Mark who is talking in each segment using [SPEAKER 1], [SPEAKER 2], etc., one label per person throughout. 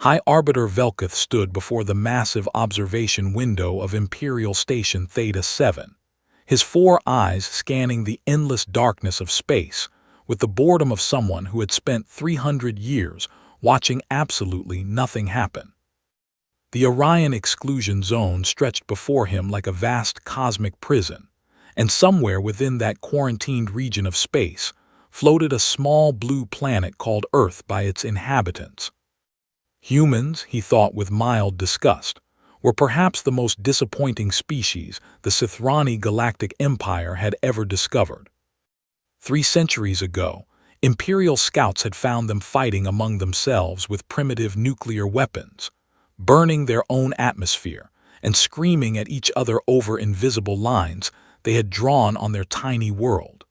[SPEAKER 1] High Arbiter Velketh stood before the massive observation window of Imperial Station Theta 7, his four eyes scanning the endless darkness of space with the boredom of someone who had spent 300 years watching absolutely nothing happen. The Orion exclusion zone stretched before him like a vast cosmic prison, and somewhere within that quarantined region of space floated a small blue planet called Earth by its inhabitants. Humans, he thought with mild disgust, were perhaps the most disappointing species the Sithrani Galactic Empire had ever discovered. 3 centuries ago, Imperial scouts had found them fighting among themselves with primitive nuclear weapons, burning their own atmosphere and screaming at each other over invisible lines they had drawn on their tiny world.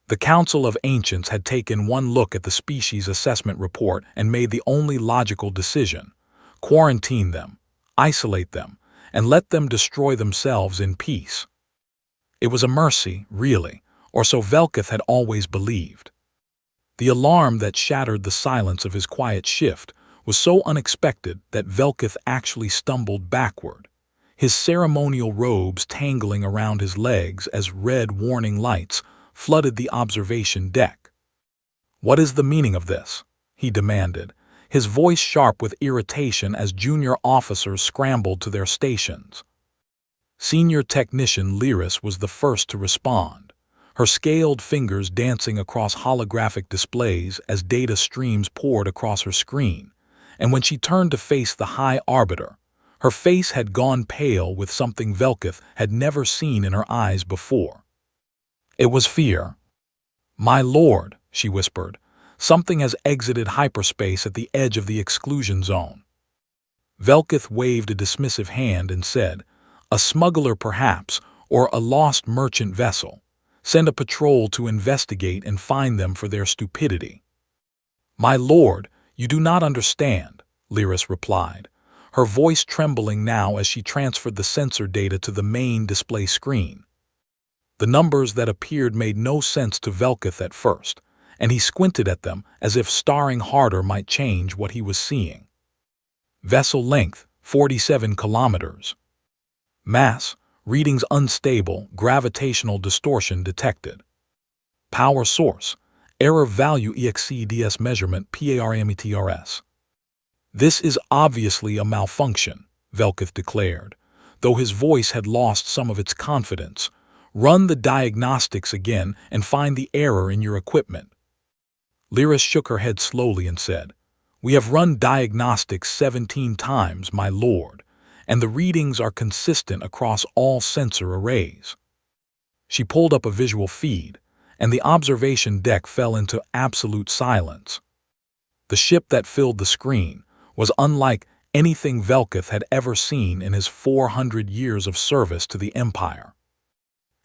[SPEAKER 1] The Council of Ancients had taken one look at the species assessment report and made the only logical decision: quarantine them, isolate them, and let them destroy themselves in peace. It was a mercy, really, or so Velketh had always believed. The alarm that shattered the silence of his quiet shift was so unexpected that Velketh actually stumbled backward, his ceremonial robes tangling around his legs as red warning lights flooded the observation deck. "What is the meaning of this?" he demanded, his voice sharp with irritation as junior officers scrambled to their stations. Senior Technician Lyris was the first to respond, her scaled fingers dancing across holographic displays as data streams poured across her screen, and when she turned to face the High Arbiter, her face had gone pale with something Velketh had never seen in her eyes before. It was fear. "My lord," she whispered, "something has exited hyperspace at the edge of the exclusion zone." Velketh waved a dismissive hand and said, "A smuggler perhaps, or a lost merchant vessel. Send a patrol to investigate and find them for their stupidity." "My lord, you do not understand," Lyris replied, her voice trembling now as she transferred the sensor data to the main display screen. The numbers that appeared made no sense to Velketh at first, and he squinted at them as if staring harder might change what he was seeing. Vessel length, 47 kilometers. Mass, readings unstable, gravitational distortion detected. Power source, error value EXCDS measurement PARAMETRS. "This is obviously a malfunction," Velketh declared, though his voice had lost some of its confidence. "Run the diagnostics again and find the error in your equipment." Lyris shook her head slowly and said, "We have run diagnostics 17 times, my lord, and the readings are consistent across all sensor arrays." She pulled up a visual feed, and the observation deck fell into absolute silence. The ship that filled the screen was unlike anything Velketh had ever seen in his 400 years of service to the Empire.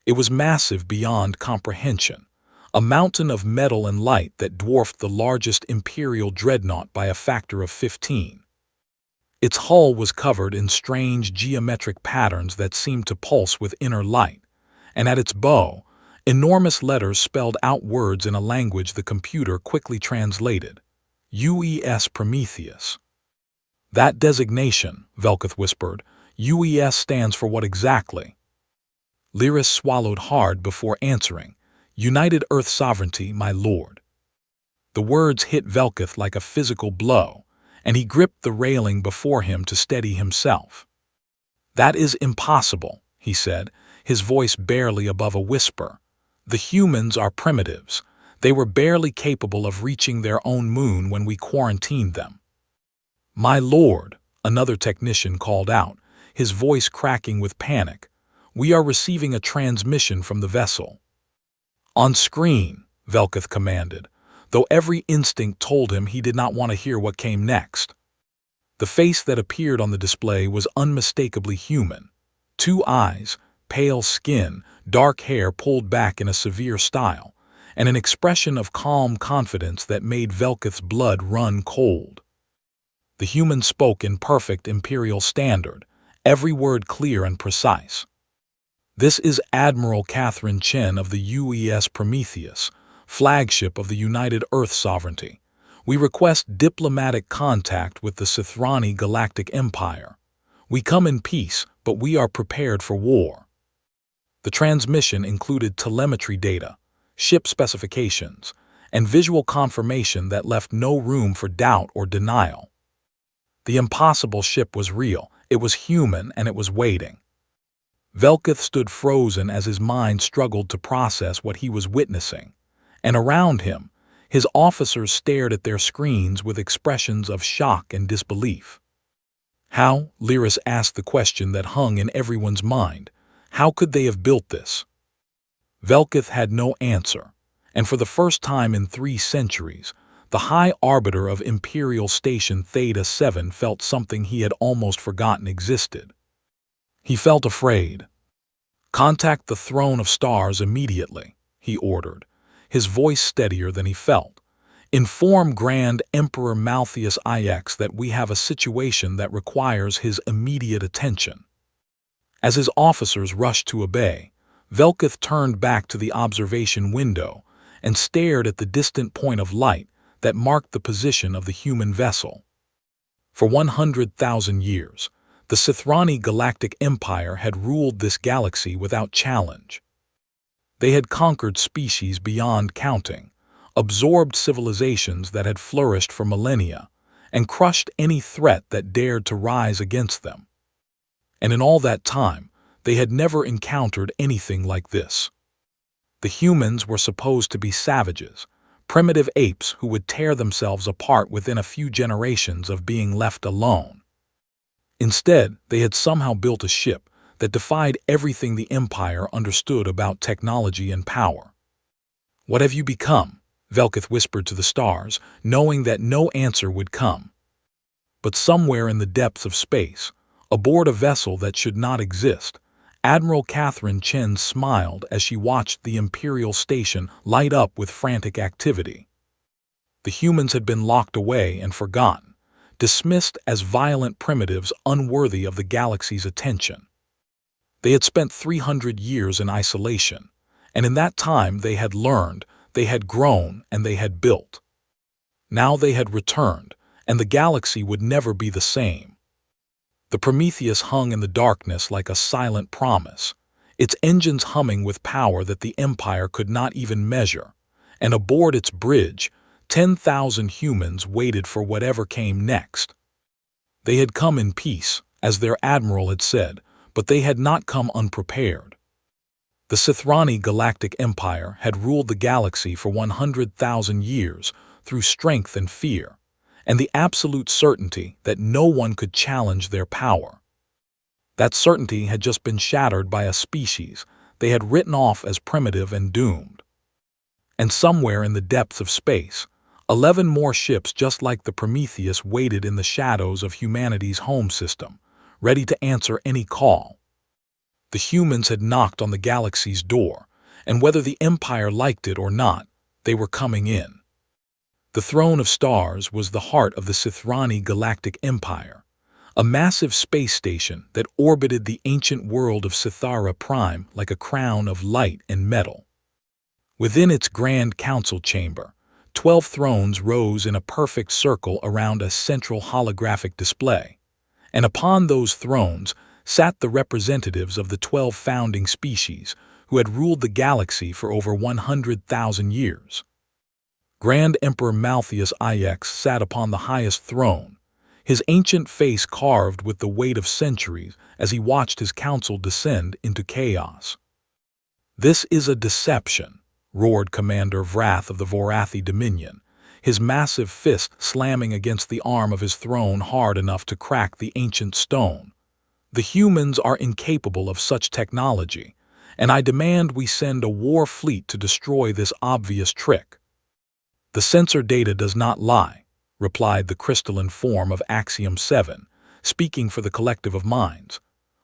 [SPEAKER 1] It was massive beyond comprehension, a mountain of metal and light that dwarfed the largest Imperial dreadnought by a factor of 15. Its hull was covered in strange geometric patterns that seemed to pulse with inner light, and at its bow, enormous letters spelled out words in a language the computer quickly translated: UES Prometheus. "That designation," Velketh whispered, "UES stands for what exactly?" Lyris swallowed hard before answering, "United Earth Sovereignty, my lord." The words hit Velketh like a physical blow, and he gripped the railing before him to steady himself. "That is impossible," he said, his voice barely above a whisper. "The humans are primitives. They were barely capable of reaching their own moon when we quarantined them." "My lord," another technician called out, his voice cracking with panic, "we are receiving a transmission from the vessel." "On screen," Velketh commanded, though every instinct told him he did not want to hear what came next. The face that appeared on the display was unmistakably human. 2 eyes, pale skin, dark hair pulled back in a severe style, and an expression of calm confidence that made Velketh's blood run cold. The human spoke in perfect Imperial standard, every word clear and precise. "This is Admiral Catherine Chen of the UES Prometheus, flagship of the United Earth Sovereignty. We request diplomatic contact with the Sithrani Galactic Empire. We come in peace, but we are prepared for war. The transmission included telemetry data, ship specifications, and visual confirmation that left no room for doubt or denial. The impossible ship was real, it was human, and it was waiting. Velkith stood frozen as his mind struggled to process what he was witnessing, and around him, his officers stared at their screens with expressions of shock and disbelief. How? Lyris asked the question that hung in everyone's mind. How could they have built this? Velkith had no answer, and for the first time in 3 centuries, the High Arbiter of Imperial Station Theta 7 felt something he had almost forgotten existed. He felt afraid. "Contact the Throne of Stars immediately," he ordered, his voice steadier than he felt. "Inform Grand Emperor Malthius IX that we have a situation that requires his immediate attention." As his officers rushed to obey, Velkith turned back to the observation window and stared at the distant point of light that marked the position of the human vessel. For 100,000 years, the Sithrani Galactic Empire had ruled this galaxy without challenge. They had conquered species beyond counting, absorbed civilizations that had flourished for millennia, and crushed any threat that dared to rise against them. And in all that time, they had never encountered anything like this. The humans were supposed to be savages, primitive apes who would tear themselves apart within a few generations of being left alone. Instead, they had somehow built a ship that defied everything the Empire understood about technology and power. "What have you become?" Velkith whispered to the stars, knowing that no answer would come. But somewhere in the depths of space, aboard a vessel that should not exist, Admiral Catherine Chen smiled as she watched the Imperial station light up with frantic activity. The humans had been locked away and forgotten, dismissed as violent primitives unworthy of the galaxy's attention. They had spent 300 years in isolation, and in that time they had learned, they had grown, and they had built. Now they had returned, and the galaxy would never be the same. The Prometheus hung in the darkness like a silent promise, its engines humming with power that the Empire could not even measure, and aboard its bridge, 10,000 humans waited for whatever came next. They had come in peace, as their admiral had said, but they had not come unprepared. The Sithrani Galactic Empire had ruled the galaxy for 100,000 years through strength and fear, and the absolute certainty that no one could challenge their power. That certainty had just been shattered by a species they had written off as primitive and doomed. And somewhere in the depths of space, 11 more ships just like the Prometheus waited in the shadows of humanity's home system, ready to answer any call. The humans had knocked on the galaxy's door, and whether the Empire liked it or not, they were coming in. The Throne of Stars was the heart of the Sithrani Galactic Empire, a massive space station that orbited the ancient world of Sithara Prime like a crown of light and metal. Within its grand council chamber, 12 thrones rose in a perfect circle around a central holographic display, and upon those thrones sat the representatives of the 12 founding species who had ruled the galaxy for over 100,000 years. Grand Emperor Malthius IX sat upon the highest throne, his ancient face carved with the weight of centuries as he watched his council descend into chaos. "This is a deception," roared Commander Vrath of the Vorathi Dominion, his massive fist slamming against the arm of his throne hard enough to crack the ancient stone. "The humans are incapable of such technology, and I demand we send a war fleet to destroy this obvious trick." "The sensor data does not lie," replied the crystalline form of Axiom 7, speaking for the collective of minds.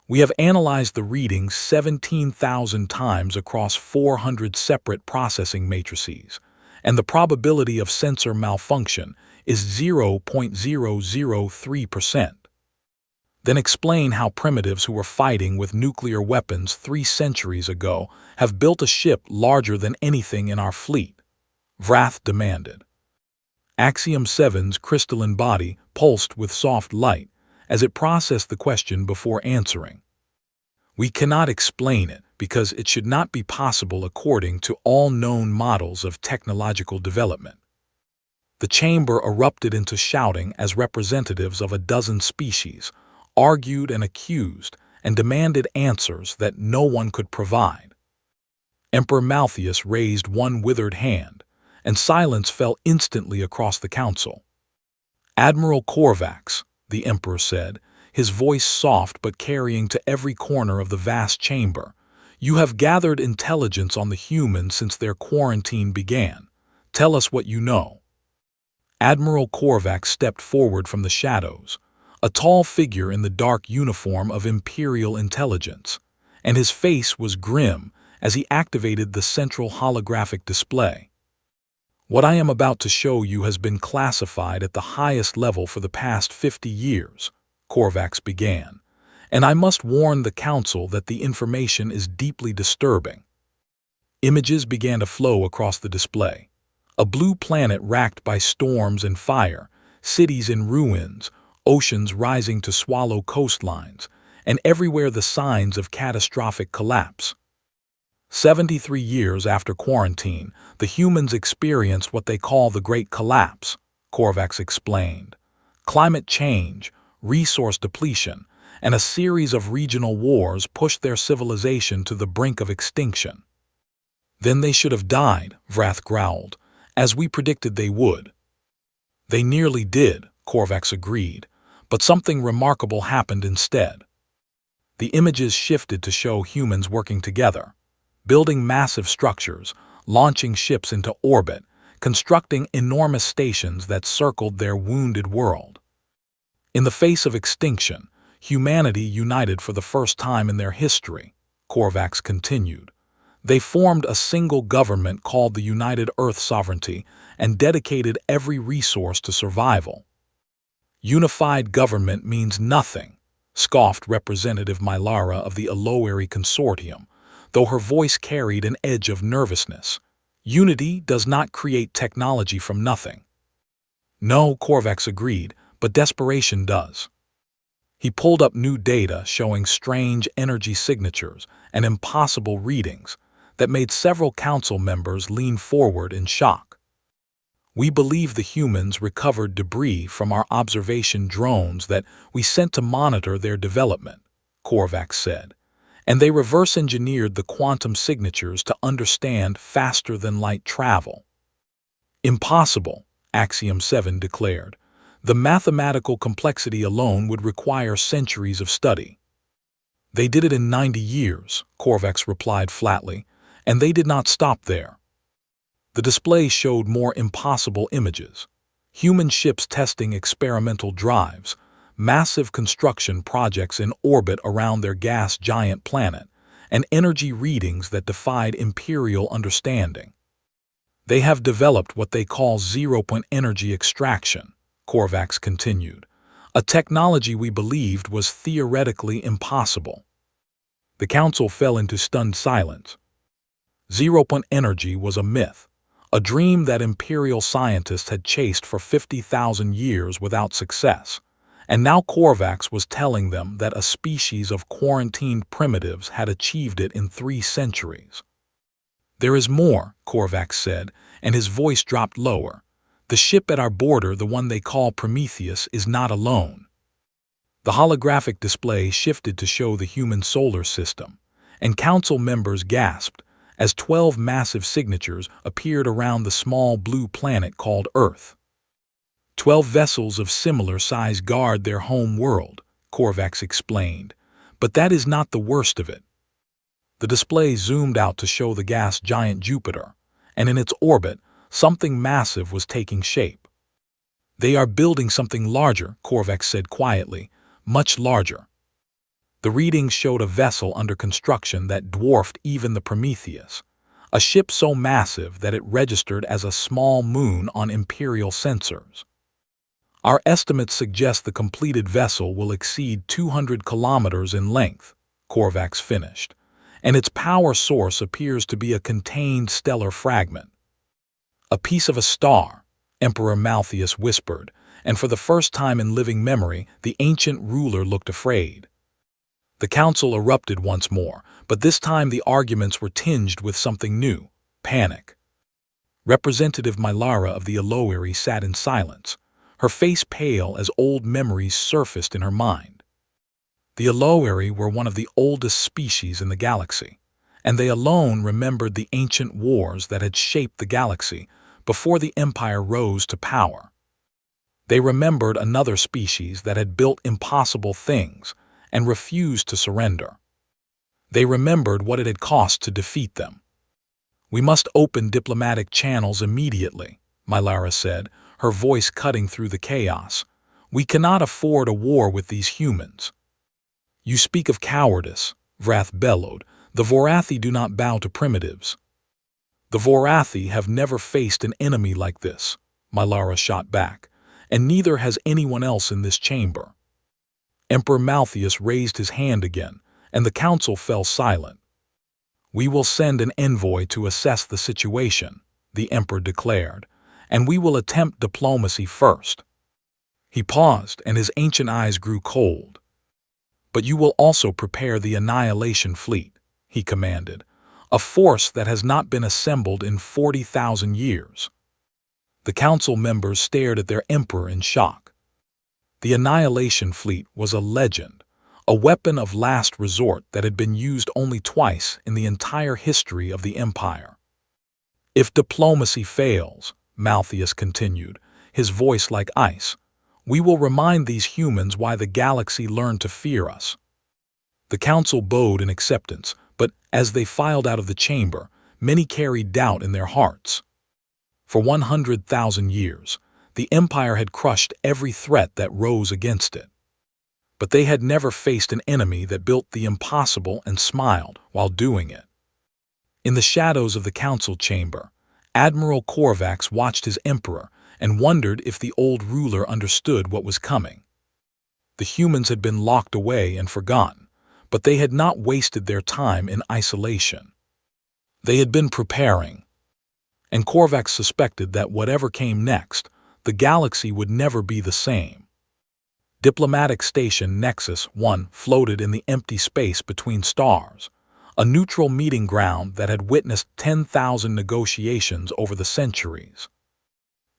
[SPEAKER 1] "We have analyzed the readings 17,000 times across 400 separate processing matrices, and the probability of sensor malfunction is 0.003%. Then explain how primitives who were fighting with nuclear weapons 3 centuries ago have built a ship larger than anything in our fleet," Vrath demanded. Axiom 7's crystalline body pulsed with soft light as it processed the question before answering. We cannot explain it because it should not be possible according to all known models of technological development. The chamber erupted into shouting as representatives of a dozen species argued and accused and demanded answers that no one could provide. Emperor Malthus raised one withered hand, and silence fell instantly across the council. "Admiral Korvax," the emperor said, his voice soft but carrying to every corner of the vast chamber, "you have gathered intelligence on the humans since their quarantine began. Tell us what you know." Admiral Korvax stepped forward from the shadows, a tall figure in the dark uniform of Imperial intelligence, and his face was grim as he activated the central holographic display. "What I am about to show you has been classified at the highest level for the past 50 years, Korvax began, "and I must warn the Council that the information is deeply disturbing." Images began to flow across the display. A blue planet racked by storms and fire, cities in ruins, oceans rising to swallow coastlines, and everywhere the signs of catastrophic collapse. 73 years after quarantine, the humans experienced what they call the Great Collapse, Korvax explained. Climate change, resource depletion, and a series of regional wars pushed their civilization to the brink of extinction. "Then they should have died," Vrath growled, "as we predicted they would." "They nearly did," Korvax agreed, "but something remarkable happened instead." The images shifted to show humans working together, building massive structures, launching ships into orbit, constructing enormous stations that circled their wounded world. In the face of extinction, humanity united for the first time in their history, Korvax continued. They formed a single government called the United Earth Sovereignty and dedicated every resource to survival. "Unified government means nothing," scoffed Representative Mylara of the Eloweri Consortium, though her voice carried an edge of nervousness. "Unity does not create technology from nothing." "No," Korvax agreed, "but desperation does." He pulled up new data showing strange energy signatures and impossible readings that made several council members lean forward in shock. "We believe the humans recovered debris from our observation drones that we sent to monitor their development," Korvax said, "and they reverse-engineered the quantum signatures to understand faster-than-light travel." "Impossible," Axiom 7 declared. "The mathematical complexity alone would require centuries of study." "They did it in 90 years," Korvax replied flatly, "and they did not stop there." The display showed more impossible images. Human ships testing experimental drives, massive construction projects in orbit around their gas giant planet, and energy readings that defied Imperial understanding. "They have developed what they call zero-point energy extraction," Korvax continued, "a technology we believed was theoretically impossible." The council fell into stunned silence. Zero-point energy was a myth, a dream that Imperial scientists had chased for 50,000 years without success, and now Korvax was telling them that a species of quarantined primitives had achieved it in 3 centuries. "There is more," Korvax said, and his voice dropped lower. "The ship at our border, the one they call Prometheus, is not alone." The holographic display shifted to show the human solar system, and council members gasped as 12 massive signatures appeared around the small blue planet called Earth. 12 vessels of similar size guard their home world, Korvax explained, but that is not the worst of it. The display zoomed out to show the gas giant Jupiter, and in its orbit, something massive was taking shape. "They are building something larger," Korvax said quietly, "much larger." The readings showed a vessel under construction that dwarfed even the Prometheus, a ship so massive that it registered as a small moon on Imperial sensors. "Our estimates suggest the completed vessel will exceed 200 kilometers in length," Korvax finished, "and its power source appears to be a contained stellar fragment." "A piece of a star," Emperor Malthus whispered, and for the first time in living memory, the ancient ruler looked afraid. The council erupted once more, but this time the arguments were tinged with something new: panic. Representative Mylara of the Eloweri sat in silence, her face pale as old memories surfaced in her mind. The Eloweri were one of the oldest species in the galaxy, and they alone remembered the ancient wars that had shaped the galaxy before the Empire rose to power. They remembered another species that had built impossible things and refused to surrender. They remembered what it had cost to defeat them. "We must open diplomatic channels immediately," Mylara said, her voice cutting through the chaos. "We cannot afford a war with these humans." "You speak of cowardice," Vrath bellowed. "The Vorathi do not bow to primitives." "The Vorathi have never faced an enemy like this," Mylara shot back, "and neither has anyone else in this chamber." Emperor Malthus raised his hand again, and the council fell silent. "We will send an envoy to assess the situation," the Emperor declared, "and we will attempt diplomacy first." He paused, and his ancient eyes grew cold. "But you will also prepare the Annihilation Fleet," he commanded, "a force that has not been assembled in 40,000 years." The council members stared at their emperor in shock. The Annihilation Fleet was a legend, a weapon of last resort that had been used only twice in the entire history of the Empire. "If diplomacy fails," Malthus continued, his voice like ice, "we will remind these humans why the galaxy learned to fear us." The council bowed in acceptance, but as they filed out of the chamber, many carried doubt in their hearts. For 100,000 years, the Empire had crushed every threat that rose against it. But they had never faced an enemy that built the impossible and smiled while doing it. In the shadows of the council chamber, Admiral Korvax watched his emperor and wondered if the old ruler understood what was coming. The humans had been locked away and forgotten, but they had not wasted their time in isolation. They had been preparing. And Korvax suspected that whatever came next, the galaxy would never be the same. Diplomatic Station Nexus 1 floated in the empty space between stars, a neutral meeting ground that had witnessed 10,000 negotiations over the centuries.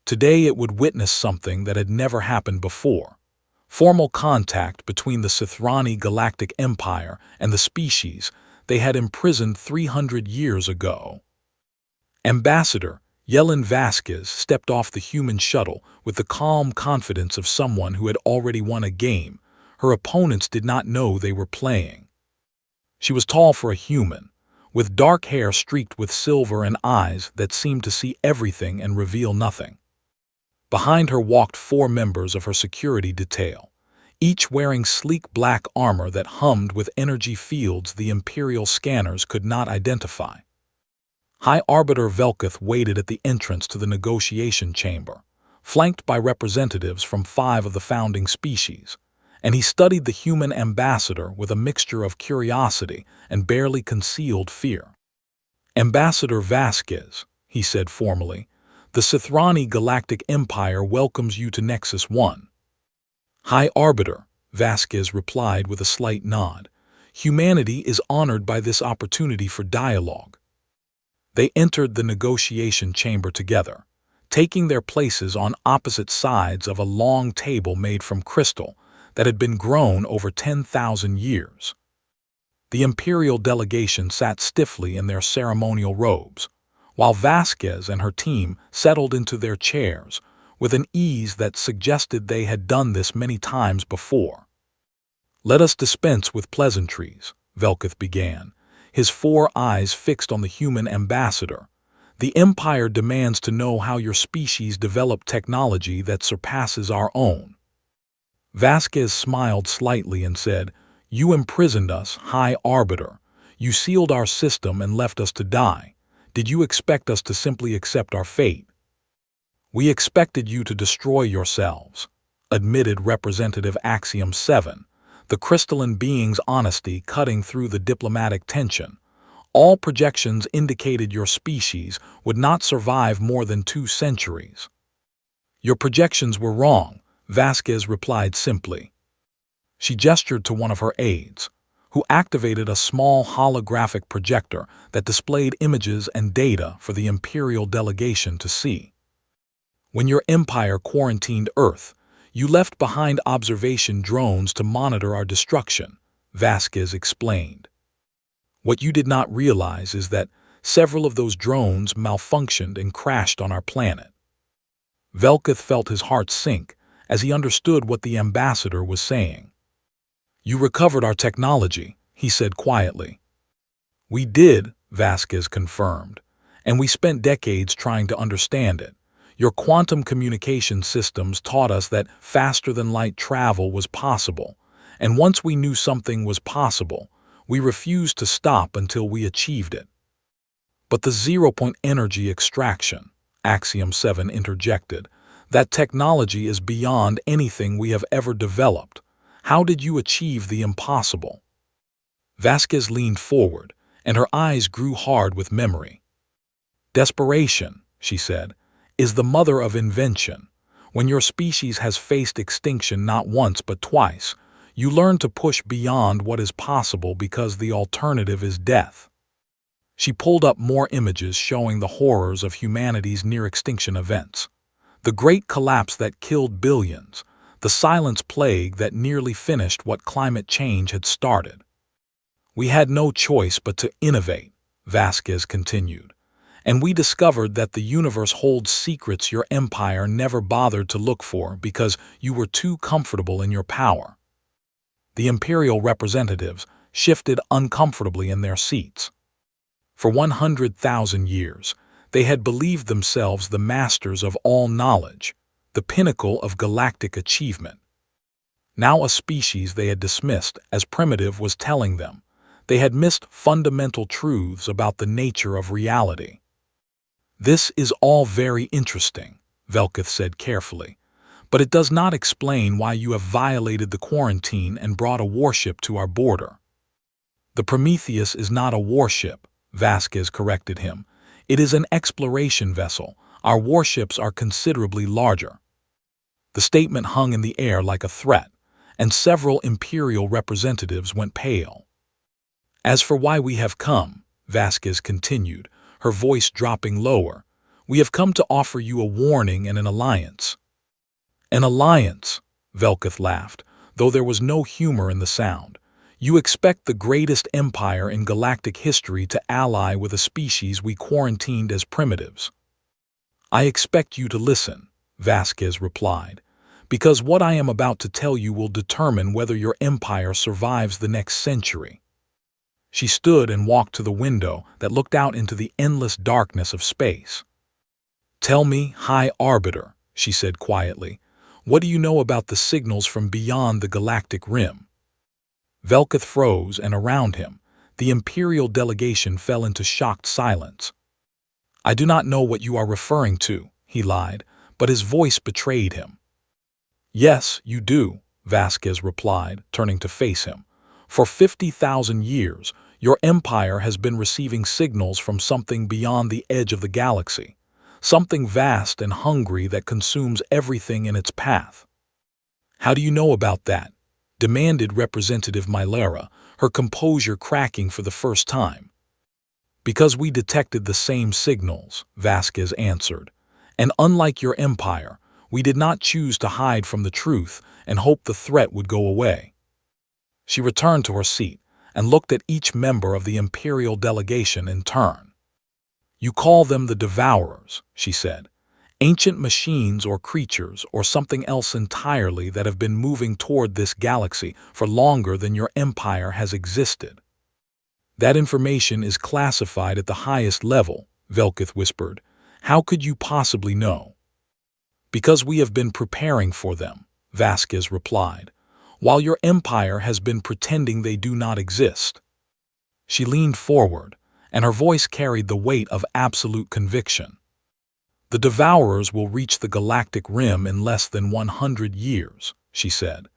[SPEAKER 1] Today it would witness something that had never happened before: formal contact between the Sithrani Galactic Empire and the species they had imprisoned 300 years ago. Ambassador Yelena Vasquez stepped off the human shuttle with the calm confidence of someone who had already won a game. Her opponents did not know they were playing. She was tall for a human, with dark hair streaked with silver and eyes that seemed to see everything and reveal nothing. Behind her walked 4 members of her security detail, each wearing sleek black armor that hummed with energy fields the Imperial scanners could not identify. High Arbiter Velkath waited at the entrance to the negotiation chamber, flanked by representatives from 5 of the founding species, and he studied the human ambassador with a mixture of curiosity and barely concealed fear. "Ambassador Vasquez," he said formally, "the Sithrani Galactic Empire welcomes you to Nexus 1. "High Arbiter," Vasquez replied with a slight nod, "humanity is honored by this opportunity for dialogue." They entered the negotiation chamber together, taking their places on opposite sides of a long table made from crystal that had been grown over 10,000 years. The Imperial delegation sat stiffly in their ceremonial robes, while Vasquez and her team settled into their chairs with an ease that suggested they had done this many times before. "Let us dispense with pleasantries," Velkath began, his 4 eyes fixed on the human ambassador. "The Empire demands to know how your species developed technology that surpasses our own." Vasquez smiled slightly and said, "You imprisoned us, High Arbiter. You sealed our system and left us to die. Did you expect us to simply accept our fate?" "We expected you to destroy yourselves," admitted Representative Axiom 7, the crystalline being's honesty cutting through the diplomatic tension. "All projections indicated your species would not survive more than 2 centuries." Your projections were wrong, Vasquez replied simply. She gestured to one of her aides, who activated a small holographic projector that displayed images and data for the Imperial delegation to see. When your empire quarantined Earth, you left behind observation drones to monitor our destruction, Vasquez explained. What you did not realize is that several of those drones malfunctioned and crashed on our planet. Velketh felt his heart sink as he understood what the ambassador was saying. You recovered our technology, he said quietly. We did, Vasquez confirmed, and we spent decades trying to understand it. Your quantum communication systems taught us that faster-than-light travel was possible, and once we knew something was possible, we refused to stop until we achieved it. But the zero-point energy extraction, Axiom 7 interjected, that technology is beyond anything we have ever developed. How did you achieve the impossible? Vasquez leaned forward, and her eyes grew hard with memory. Desperation, she said, is the mother of invention. When your species has faced extinction not once but twice, you learn to push beyond what is possible because the alternative is death. She pulled up more images showing the horrors of humanity's near-extinction events. The great collapse that killed billions, the silence plague that nearly finished what climate change had started. We had no choice but to innovate, Vasquez continued, and we discovered that the universe holds secrets your empire never bothered to look for because you were too comfortable in your power. The imperial representatives shifted uncomfortably in their seats. For 100,000 years, they had believed themselves the masters of all knowledge, the pinnacle of galactic achievement. Now a species they had dismissed as primitive was telling them they had missed fundamental truths about the nature of reality. This is all very interesting, Velketh said carefully, but it does not explain why you have violated the quarantine and brought a warship to our border. The Prometheus is not a warship, Vasquez corrected him. It is an exploration vessel. Our warships are considerably larger. The statement hung in the air like a threat, and several imperial representatives went pale. As for why we have come, Vasquez continued, her voice dropping lower, we have come to offer you a warning and an alliance. An alliance, Velketh laughed, though there was no humor in the sound. You expect the greatest empire in galactic history to ally with a species we quarantined as primitives. I expect you to listen, Vasquez replied, because what I am about to tell you will determine whether your empire survives the next century. She stood and walked to the window that looked out into the endless darkness of space. Tell me, High Arbiter, she said quietly, what do you know about the signals from beyond the galactic rim? Velketh froze, and around him, the Imperial delegation fell into shocked silence. I do not know what you are referring to, he lied, but his voice betrayed him. Yes, you do, Vasquez replied, turning to face him. For 50,000 years, your empire has been receiving signals from something beyond the edge of the galaxy, something vast and hungry that consumes everything in its path. How do you know about that? Demanded Representative Mylera, her composure cracking for the first time. Because we detected the same signals, Vasquez answered, and unlike your empire, we did not choose to hide from the truth and hope the threat would go away. She returned to her seat and looked at each member of the Imperial delegation in turn. You call them the Devourers, she said, ancient machines or creatures or something else entirely that have been moving toward this galaxy for longer than your empire has existed. That information is classified at the highest level, Velketh whispered. How could you possibly know? Because we have been preparing for them, Vasquez replied, while your empire has been pretending they do not exist. She leaned forward, and her voice carried the weight of absolute conviction. The Devourers will reach the galactic rim in less than 100 years, she said,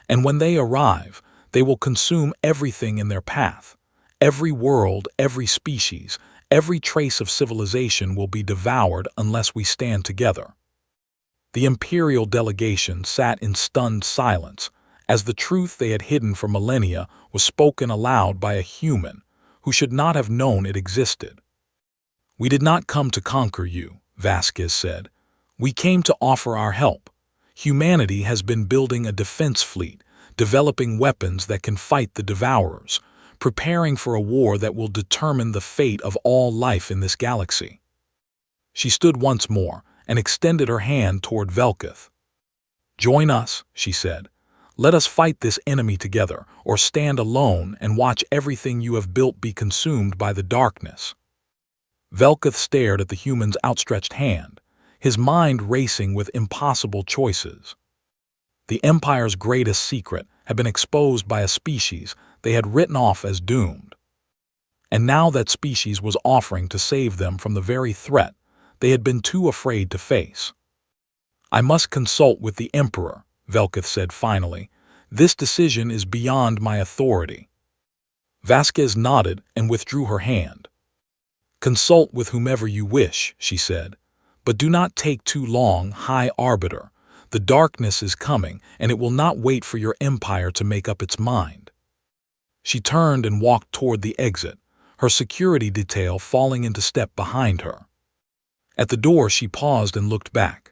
[SPEAKER 1] and when they arrive, they will consume everything in their path. Every world, every species, every trace of civilization will be devoured unless we stand together. The Imperial delegation sat in stunned silence as the truth they had hidden for millennia was spoken aloud by a human who should not have known it existed. "We did not come to conquer you," Vasquez said. "We came to offer our help. Humanity has been building a defense fleet, developing weapons that can fight the Devourers, preparing for a war that will determine the fate of all life in this galaxy." She stood once more and extended her hand toward Velketh. "Join us," she said. "Let us fight this enemy together, or stand alone and watch everything you have built be consumed by the darkness." Velketh stared at the human's outstretched hand, his mind racing with impossible choices. The Empire's greatest secret had been exposed by a species they had written off as doomed. And now that species was offering to save them from the very threat they had been too afraid to face. "I must consult with the Emperor," Velketh said finally. "This decision is beyond my authority." Vasquez nodded and withdrew her hand. "Consult with whomever you wish," she said. "But do not take too long, High Arbiter. The darkness is coming, and it will not wait for your empire to make up its mind." She turned and walked toward the exit, her security detail falling into step behind her. At the door she paused and looked back.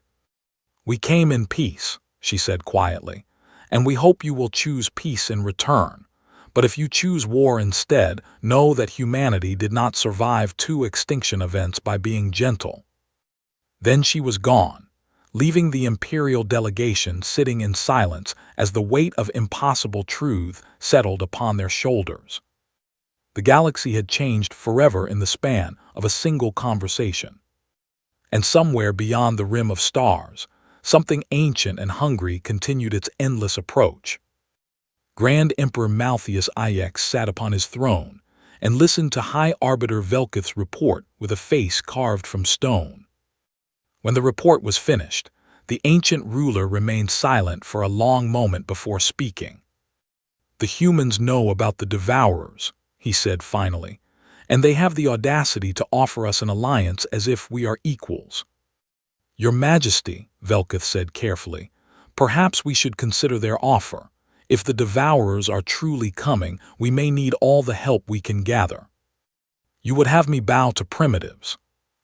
[SPEAKER 1] "We came in peace," she said quietly, "and we hope you will choose peace in return. But if you choose war instead, know that humanity did not survive 2 extinction events by being gentle." Then she was gone, leaving the Imperial delegation sitting in silence as the weight of impossible truth settled upon their shoulders. The galaxy had changed forever in the span of a single conversation. And somewhere beyond the rim of stars, something ancient and hungry continued its endless approach. Grand Emperor Maltheus Ix sat upon his throne and listened to High Arbiter Velketh's report with a face carved from stone. When the report was finished, the ancient ruler remained silent for a long moment before speaking. "The humans know about the Devourers," he said finally, "and they have the audacity to offer us an alliance as if we are equals." "Your Majesty," Velketh said carefully, "perhaps we should consider their offer. If the Devourers are truly coming, we may need all the help we can gather." "You would have me bow to primitives?"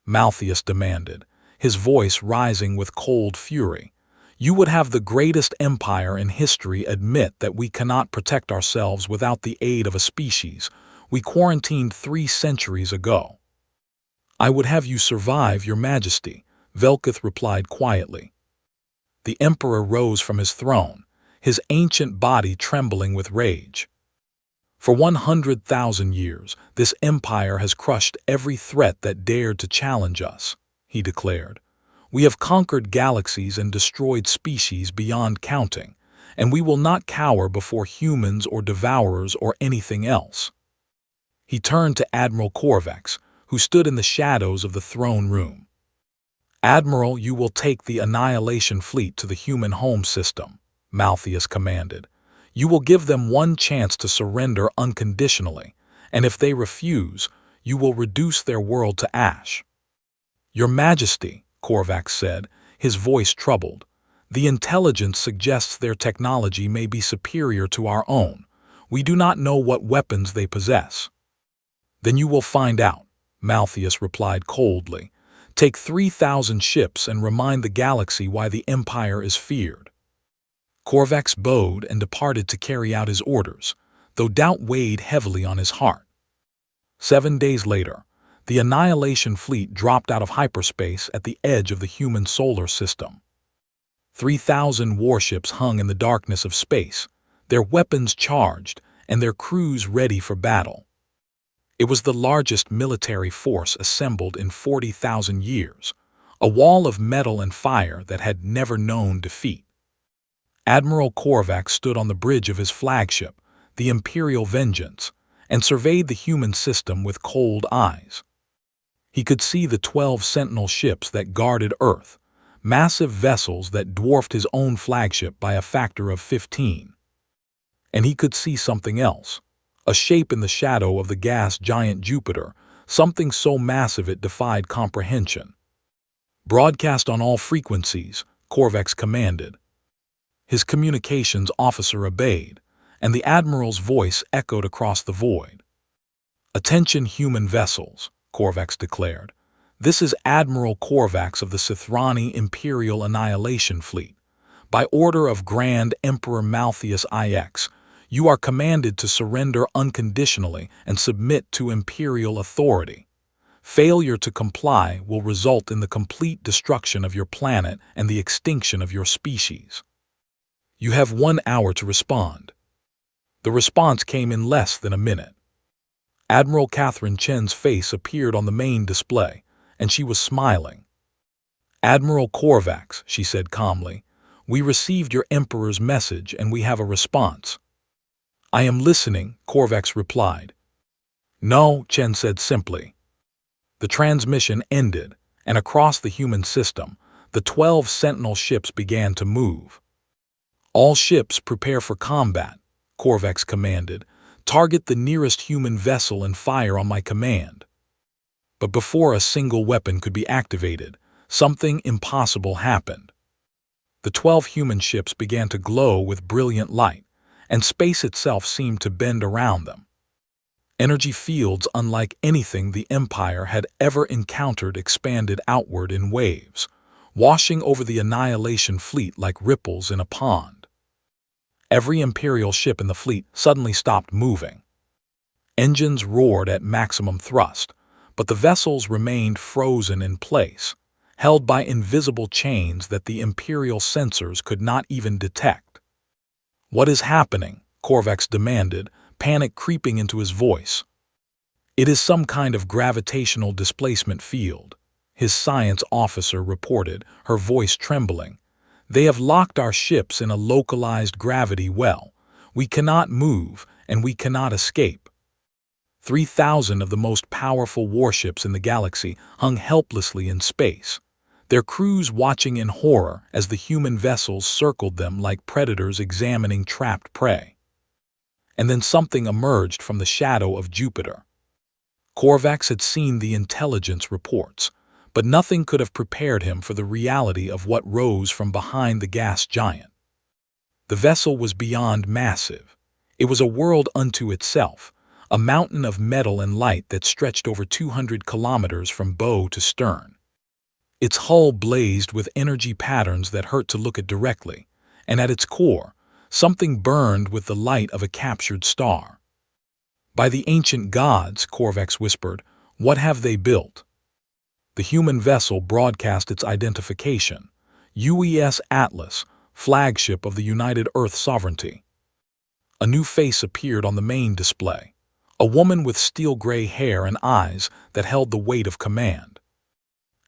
[SPEAKER 1] Maltheus demanded, his voice rising with cold fury. "You would have the greatest empire in history admit that we cannot protect ourselves without the aid of a species we quarantined 3 centuries ago." "I would have you survive, Your Majesty," Velketh replied quietly. The Emperor rose from his throne, his ancient body trembling with rage. "For 100,000 years, this empire has crushed every threat that dared to challenge us," he declared. "We have conquered galaxies and destroyed species beyond counting, and we will not cower before humans or Devourers or anything else." He turned to Admiral Korvax, who stood in the shadows of the throne room. "Admiral, you will take the Annihilation Fleet to the human home system," Maltheus commanded. "You will give them one chance to surrender unconditionally, and if they refuse, you will reduce their world to ash." "Your Majesty," Korvax said, his voice troubled, "the intelligence suggests their technology may be superior to our own. We do not know what weapons they possess." "Then you will find out," Maltheus replied coldly. "Take 3,000 ships and remind the galaxy why the Empire is feared." Korvax bowed and departed to carry out his orders, though doubt weighed heavily on his heart. 7 days later, the Annihilation Fleet dropped out of hyperspace at the edge of the human solar system. 3,000 warships hung in the darkness of space, their weapons charged and their crews ready for battle. It was the largest military force assembled in 40,000 years, a wall of metal and fire that had never known defeat. Admiral Korvax stood on the bridge of his flagship, the Imperial Vengeance, and surveyed the human system with cold eyes. He could see the 12 Sentinel ships that guarded Earth, massive vessels that dwarfed his own flagship by a factor of 15. And he could see something else. A shape in the shadow of the gas giant Jupiter, something so massive it defied comprehension. "Broadcast on all frequencies," Korvax commanded. His communications officer obeyed, and the Admiral's voice echoed across the void. "Attention human vessels," Korvax declared. "This is Admiral Korvax of the Sithrani Imperial Annihilation Fleet. By order of Grand Emperor Maltheus IX, you are commanded to surrender unconditionally and submit to Imperial authority. Failure to comply will result in the complete destruction of your planet and the extinction of your species. You have 1 hour to respond." The response came in less than a minute. Admiral Catherine Chen's face appeared on the main display, and she was smiling. "Admiral Korvax," she said calmly, "we received your Emperor's message and we have a response." "I am listening," Korvax replied. "No," Chen said simply. The transmission ended, and across the human system, the 12 Sentinel ships began to move. "All ships prepare for combat," Korvax commanded. "Target the nearest human vessel and fire on my command." But before a single weapon could be activated, something impossible happened. The 12 human ships began to glow with brilliant light, and space itself seemed to bend around them. Energy fields unlike anything the Empire had ever encountered expanded outward in waves, washing over the Annihilation Fleet like ripples in a pond. Every Imperial ship in the fleet suddenly stopped moving. Engines roared at maximum thrust, but the vessels remained frozen in place, held by invisible chains that the Imperial sensors could not even detect. "What is happening?" Korvax demanded, panic creeping into his voice. "It is some kind of gravitational displacement field," his science officer reported, her voice trembling. "They have locked our ships in a localized gravity well. We cannot move, and we cannot escape." 3,000 of the most powerful warships in the galaxy hung helplessly in space, their crews watching in horror as the human vessels circled them like predators examining trapped prey. And then something emerged from the shadow of Jupiter. Korvax had seen the intelligence reports, but nothing could have prepared him for the reality of what rose from behind the gas giant. The vessel was beyond massive. It was a world unto itself, a mountain of metal and light that stretched over 200 kilometers from bow to stern. Its hull blazed with energy patterns that hurt to look at directly, and at its core, something burned with the light of a captured star. "By the ancient gods," Korvax whispered, "what have they built?" The human vessel broadcast its identification: UES Atlas, flagship of the United Earth Sovereignty. A new face appeared on the main display, a woman with steel-gray hair and eyes that held the weight of command.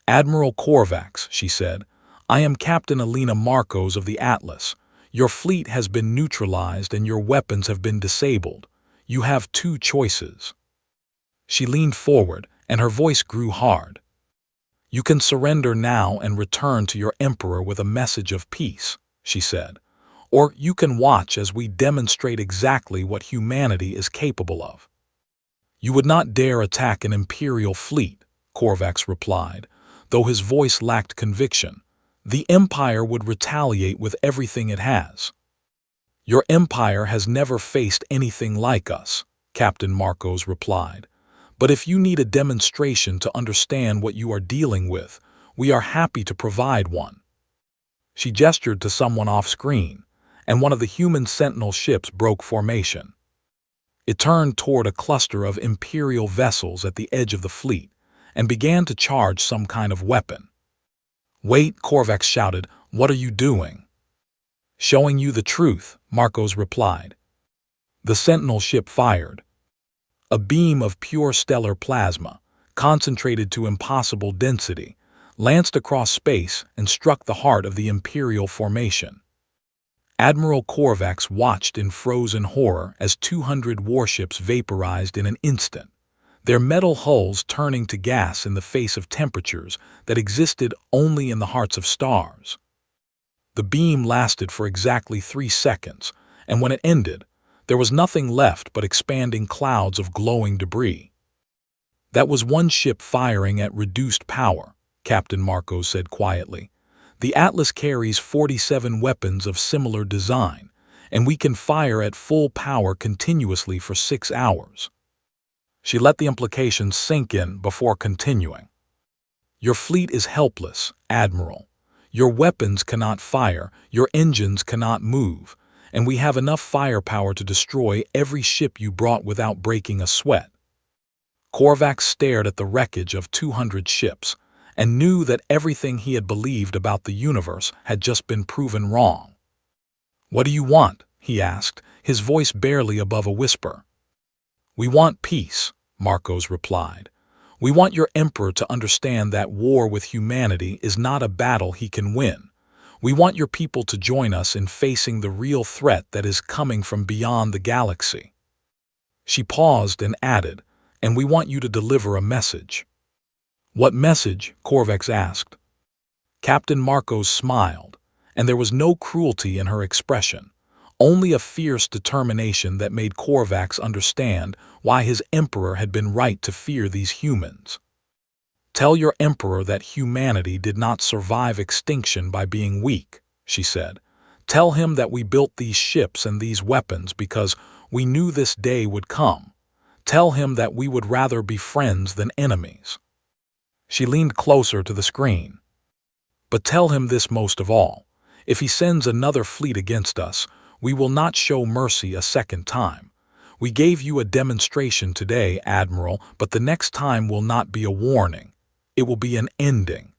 [SPEAKER 1] "Admiral Korvax," she said, "I am Captain Alina Marcos of the Atlas. Your fleet has been neutralized and your weapons have been disabled. You have 2 choices." She leaned forward, and her voice grew hard. "You can surrender now and return to your Emperor with a message of peace," she said. "Or you can watch as we demonstrate exactly what humanity is capable of." "You would not dare attack an Imperial fleet," Korvax replied, though his voice lacked conviction. "The Empire would retaliate with everything it has." "Your Empire has never faced anything like us," Captain Marcos replied. "But if you need a demonstration to understand what you are dealing with, we are happy to provide one." She gestured to someone off-screen, and one of the human Sentinel ships broke formation. It turned toward a cluster of Imperial vessels at the edge of the fleet and began to charge some kind of weapon. "Wait," Korvax shouted, "what are you doing?" "Showing you the truth," Marcos replied. The Sentinel ship fired. A beam of pure stellar plasma, concentrated to impossible density, lanced across space and struck the heart of the Imperial formation. Admiral Korvax watched in frozen horror as 200 warships vaporized in an instant, their metal hulls turning to gas in the face of temperatures that existed only in the hearts of stars. The beam lasted for exactly 3 seconds, and when it ended, there was nothing left but expanding clouds of glowing debris. "That was one ship firing at reduced power," Captain Marcos said quietly. The Atlas carries 47 weapons of similar design, and we can fire at full power continuously for 6 hours. She let the implications sink in before continuing. Your fleet is helpless, Admiral. Your weapons cannot fire, your engines cannot move, and we have enough firepower to destroy every ship you brought without breaking a sweat. Korvax stared at the wreckage of 200 ships and knew that everything he had believed about the universe had just been proven wrong. "What do you want?" he asked, his voice barely above a whisper. "We want peace," Marcos replied. "We want your Emperor to understand that war with humanity is not a battle he can win. We want your people to join us in facing the real threat that is coming from beyond the galaxy." She paused and added, "And we want you to deliver a message." "What message?" Korvax asked. Captain Marcos smiled, and there was no cruelty in her expression, only a fierce determination that made Korvax understand why his Emperor had been right to fear these humans. "Tell your Emperor that humanity did not survive extinction by being weak," she said. "Tell him that we built these ships and these weapons because we knew this day would come. Tell him that we would rather be friends than enemies." She leaned closer to the screen. "But tell him this most of all. If he sends another fleet against us, we will not show mercy a second time. We gave you a demonstration today, Admiral, but the next time will not be a warning. It will be an ending."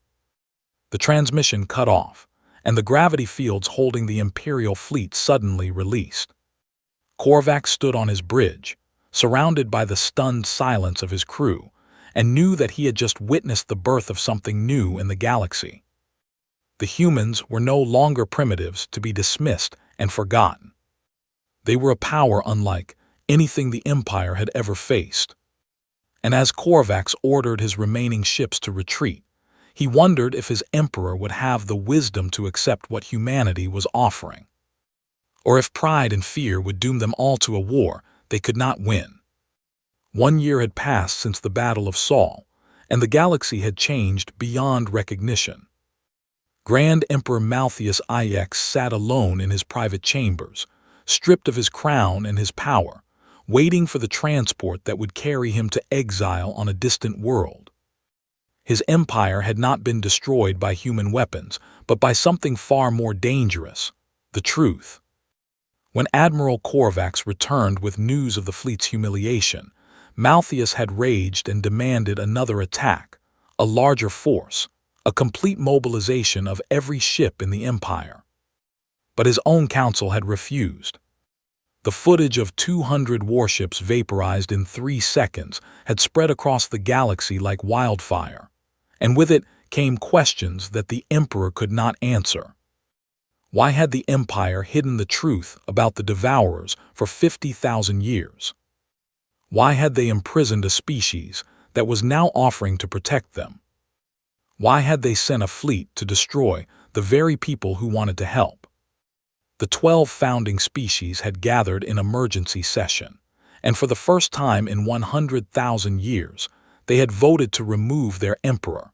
[SPEAKER 1] The transmission cut off, and the gravity fields holding the Imperial fleet suddenly released. Korvax stood on his bridge, surrounded by the stunned silence of his crew, and knew that he had just witnessed the birth of something new in the galaxy. The humans were no longer primitives to be dismissed and forgotten. They were a power unlike anything the Empire had ever faced. And as Korvax ordered his remaining ships to retreat, he wondered if his Emperor would have the wisdom to accept what humanity was offering, or if pride and fear would doom them all to a war they could not win. 1 year had passed since the Battle of Sol, and the galaxy had changed beyond recognition. Grand Emperor Malthus IX sat alone in his private chambers, stripped of his crown and his power, waiting for the transport that would carry him to exile on a distant world. His empire had not been destroyed by human weapons, but by something far more dangerous: the truth. When Admiral Korvax returned with news of the fleet's humiliation, Malthus had raged and demanded another attack, a larger force, a complete mobilization of every ship in the Empire. But his own council had refused. The footage of 200 warships vaporized in 3 seconds had spread across the galaxy like wildfire, and with it came questions that the Emperor could not answer. Why had the Empire hidden the truth about the Devourers for 50,000 years? Why had they imprisoned a species that was now offering to protect them? Why had they sent a fleet to destroy the very people who wanted to help? The 12 founding species had gathered in emergency session, and for the first time in 100,000 years, they had voted to remove their Emperor.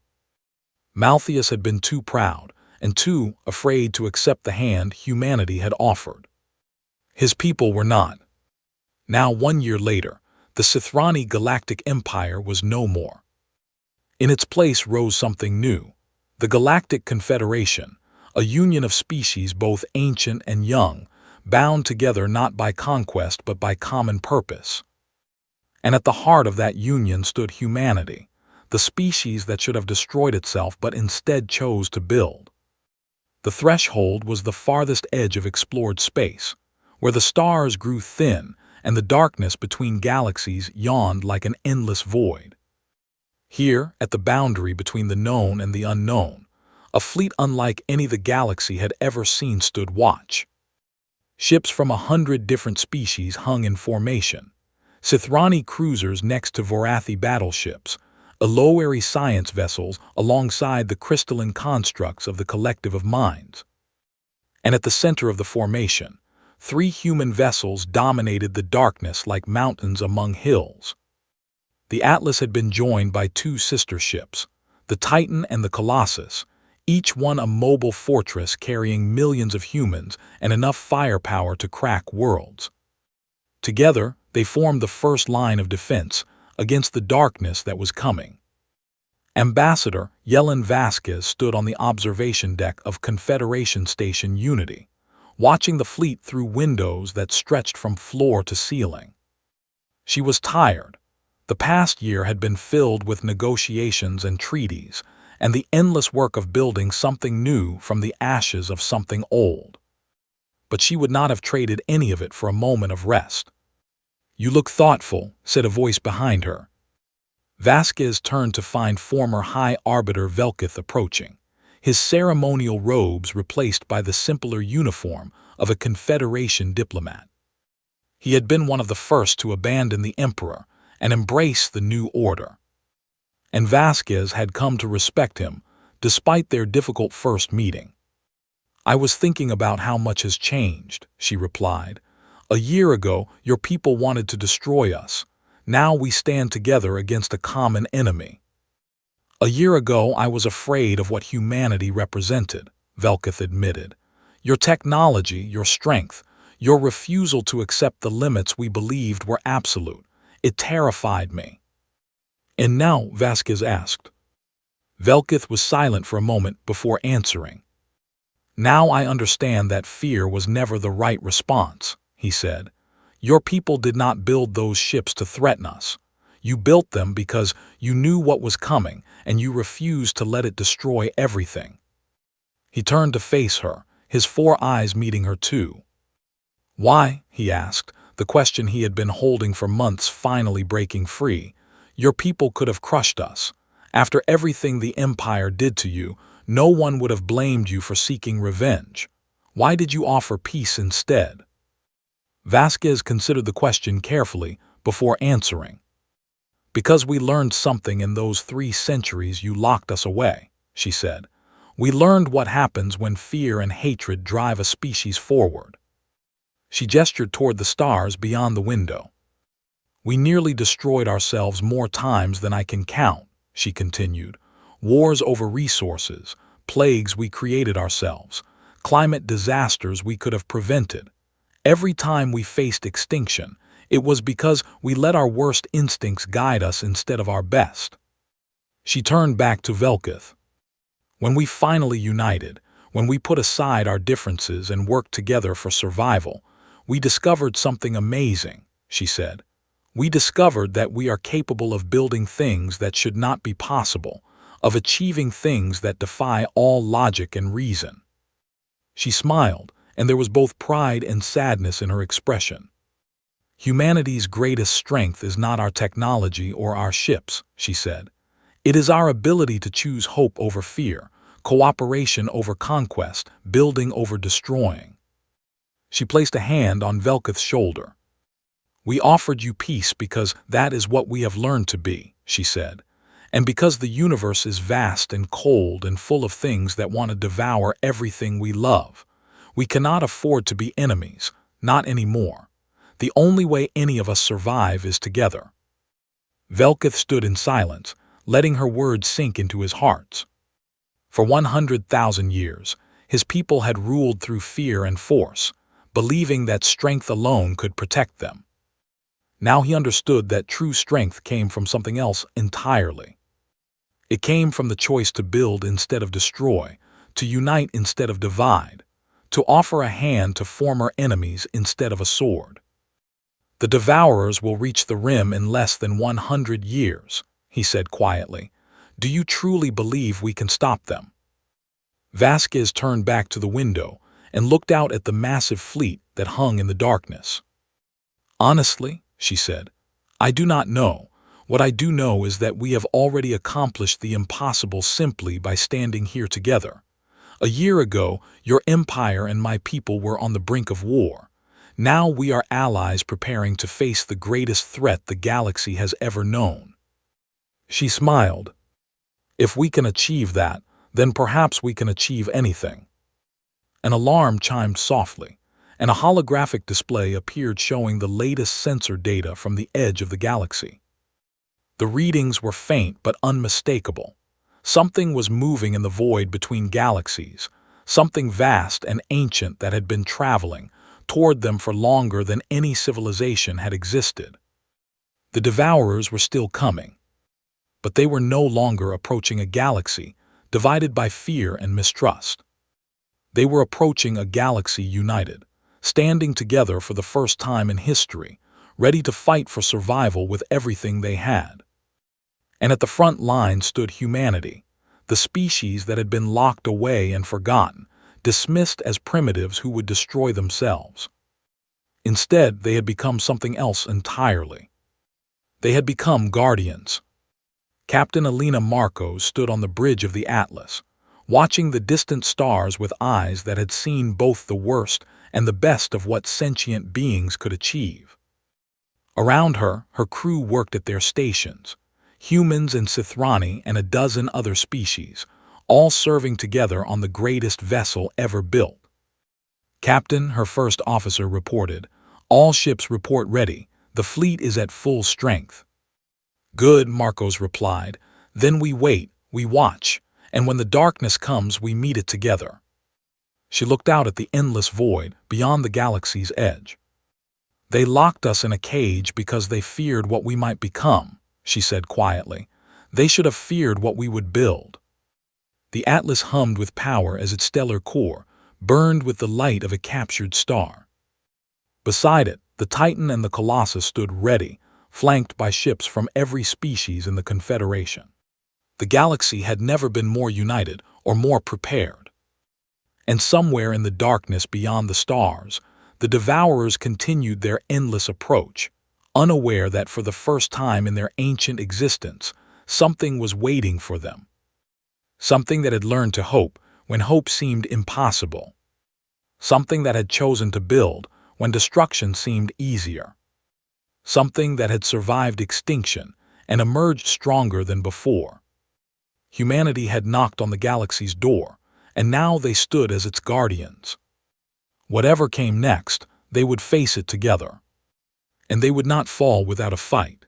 [SPEAKER 1] Malthus had been too proud and too afraid to accept the hand humanity had offered. His people were not. Now, 1 year later, the Sithrani Galactic Empire was no more. In its place rose something new: the Galactic Confederation, a union of species both ancient and young, bound together not by conquest but by common purpose. And at the heart of that union stood humanity, the species that should have destroyed itself but instead chose to build. The threshold was the farthest edge of explored space, where the stars grew thin and the darkness between galaxies yawned like an endless void. Here, at the boundary between the known and the unknown, a fleet unlike any the galaxy had ever seen stood watch. Ships from 100 different species hung in formation: Sithrani cruisers next to Vorathi battleships, Elowari science vessels alongside the crystalline constructs of the collective of minds. And at the center of the formation, 3 human vessels dominated the darkness like mountains among hills. The Atlas had been joined by 2 sister ships, the Titan and the Colossus, each one a mobile fortress carrying millions of humans and enough firepower to crack worlds. Together, they formed the first line of defense against the darkness that was coming. Ambassador Yellen Vasquez stood on the observation deck of Confederation Station Unity, watching the fleet through windows that stretched from floor to ceiling. She was tired. The past year had been filled with negotiations and treaties, and the endless work of building something new from the ashes of something old. But she would not have traded any of it for a moment of rest. "You look thoughtful," said a voice behind her. Vasquez turned to find former High Arbiter Velkith approaching, his ceremonial robes replaced by the simpler uniform of a Confederation diplomat. He had been one of the first to abandon the Emperor and embrace the new order. And Vasquez had come to respect him, despite their difficult first meeting. "I was thinking about how much has changed," she replied. "A year ago, your people wanted to destroy us. Now we stand together against a common enemy." "A year ago, I was afraid of what humanity represented," Velkith admitted. "Your technology, your strength, your refusal to accept the limits we believed were absolute. It terrified me." "And now?" Vasquez asked. Velkith was silent for a moment before answering. "Now I understand that fear was never the right response," he said. "Your people did not build those ships to threaten us. You built them because you knew what was coming, and you refused to let it destroy everything." He turned to face her, his four eyes meeting her too. "Why?" he asked, the question he had been holding for months finally breaking free. "Your people could have crushed us. After everything the Empire did to you, no one would have blamed you for seeking revenge. Why did you offer peace instead?" Vasquez considered the question carefully before answering. "Because we learned something in those 3 centuries you locked us away," she said. "We learned what happens when fear and hatred drive a species forward." She gestured toward the stars beyond the window. "We nearly destroyed ourselves more times than I can count," she continued. "Wars over resources, plagues we created ourselves, climate disasters we could have prevented. Every time we faced extinction, it was because we let our worst instincts guide us instead of our best." She turned back to Velkith. "When we finally united, when we put aside our differences and worked together for survival, we discovered something amazing," she said. "We discovered that we are capable of building things that should not be possible, of achieving things that defy all logic and reason." She smiled, and there was both pride and sadness in her expression. "Humanity's greatest strength is not our technology or our ships," she said. "It is our ability to choose hope over fear, cooperation over conquest, building over destroying." She placed a hand on Velkith's shoulder. "We offered you peace because that is what we have learned to be," she said, "and because the universe is vast and cold and full of things that want to devour everything we love. We cannot afford to be enemies, not anymore. The only way any of us survive is together." Velkith stood in silence, letting her words sink into his heart. For 100,000 years, his people had ruled through fear and force, believing that strength alone could protect them. Now he understood that true strength came from something else entirely. It came from the choice to build instead of destroy, to unite instead of divide, to offer a hand to former enemies instead of a sword. "The Devourers will reach the rim in less than 100 years, he said quietly. "Do you truly believe we can stop them?" Vasquez turned back to the window and looked out at the massive fleet that hung in the darkness. "Honestly," she said, "I do not know. What I do know is that we have already accomplished the impossible simply by standing here together. A year ago, your empire and my people were on the brink of war. Now we are allies preparing to face the greatest threat the galaxy has ever known." She smiled. "If we can achieve that, then perhaps we can achieve anything." An alarm chimed softly, and a holographic display appeared showing the latest sensor data from the edge of the galaxy. The readings were faint but unmistakable. Something was moving in the void between galaxies, something vast and ancient that had been traveling toward them for longer than any civilization had existed. The Devourers were still coming, but they were no longer approaching a galaxy divided by fear and mistrust. They were approaching a galaxy united, standing together for the first time in history, ready to fight for survival with everything they had. And at the front line stood humanity, the species that had been locked away and forgotten, dismissed as primitives who would destroy themselves. Instead, they had become something else entirely. They had become guardians. Captain Alina Marcos stood on the bridge of the Atlas, watching the distant stars with eyes that had seen both the worst and the best of what sentient beings could achieve. Around her, her crew worked at their stations, humans and Sithrani and a dozen other species, all serving together on the greatest vessel ever built. "Captain," her first officer reported, "all ships report ready. The fleet is at full strength." "Good," Marcos replied. "Then we wait, we watch, and when the darkness comes we meet it together." She looked out at the endless void beyond the galaxy's edge. "They locked us in a cage because they feared what we might become," she said quietly. "They should have feared what we would build." The Atlas hummed with power as its stellar core burned with the light of a captured star. Beside it, the Titan and the Colossus stood ready, flanked by ships from every species in the Confederation. The galaxy had never been more united or more prepared. And somewhere in the darkness beyond the stars, the Devourers continued their endless approach, unaware that for the first time in their ancient existence, something was waiting for them. Something that had learned to hope when hope seemed impossible. Something that had chosen to build when destruction seemed easier. Something that had survived extinction and emerged stronger than before. Humanity had knocked on the galaxy's door, and now they stood as its guardians. Whatever came next, they would face it together. And they would not fall without a fight.